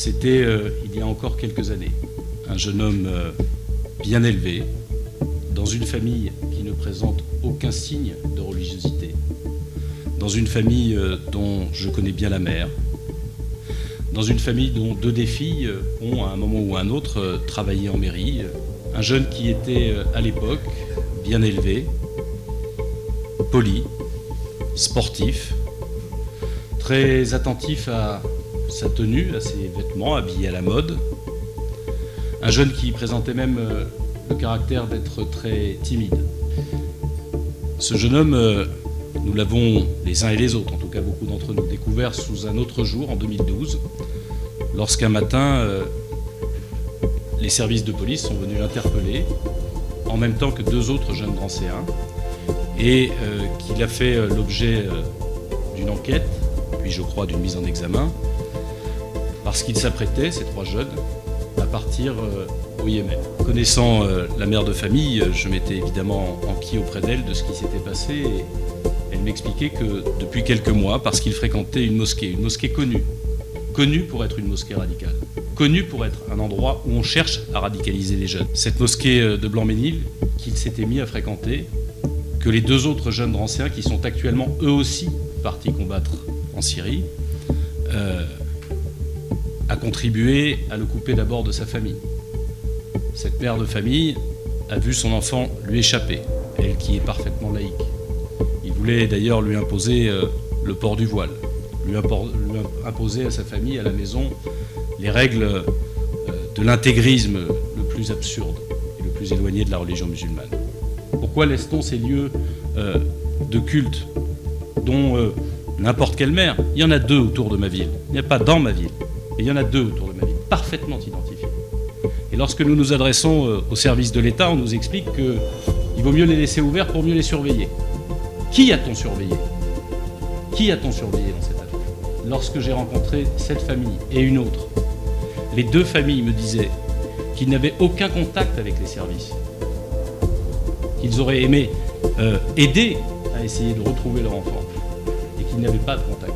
C'était il y a encore quelques années. Un jeune homme bien élevé, dans une famille qui ne présente aucun signe de religiosité, dans une famille dont je connais bien la mère, dans une famille dont deux des filles ont, à un moment ou à un autre, travaillé en mairie. Un jeune qui était, à l'époque, bien élevé, poli, sportif, très attentif à sa tenue, à ses vêtements, habillé à la mode. Un jeune qui présentait même le caractère d'être très timide. Ce jeune homme, nous l'avons les uns et les autres, en tout cas beaucoup d'entre nous, découvert sous un autre jour, en 2012, lorsqu'un matin, les services de police sont venus l'interpeller, en même temps que deux autres jeunes Drancéens, et qu'il a fait l'objet d'une enquête, puis je crois d'une mise en examen, parce qu'ils s'apprêtaient, ces trois jeunes, à partir au Yémen. Connaissant la mère de famille, je m'étais évidemment enquis auprès d'elle de ce qui s'était passé, et elle m'expliquait que depuis quelques mois, parce qu'il fréquentait une mosquée connue pour être une mosquée radicale, connue pour être un endroit où on cherche à radicaliser les jeunes. Cette mosquée de Blanc-Ménil qu'il s'était mis à fréquenter, que les deux autres jeunes Drancéens, qui sont actuellement eux aussi partis combattre en Syrie, a contribué à le couper d'abord de sa famille. Cette mère de famille a vu son enfant lui échapper, elle qui est parfaitement laïque. Il voulait d'ailleurs lui imposer le port du voile, lui imposer à sa famille, à la maison, les règles de l'intégrisme le plus absurde et le plus éloigné de la religion musulmane. Pourquoi laisse-t-on ces lieux de culte dont n'importe quelle mère, il y en a deux autour de ma ville, il n'y a pas dans ma ville, mais il y en a deux autour de ma ville, parfaitement identifiés. Et lorsque nous nous adressons aux services de l'État, on nous explique qu'il vaut mieux les laisser ouverts pour mieux les surveiller. Qui a-t-on surveillé? Qui a-t-on surveillé dans cette affaire? Lorsque j'ai rencontré cette famille et une autre, les deux familles me disaient qu'ils n'avaient aucun contact avec les services, qu'ils auraient aimé aider à essayer de retrouver leur enfant et qu'ils n'avaient pas de contact.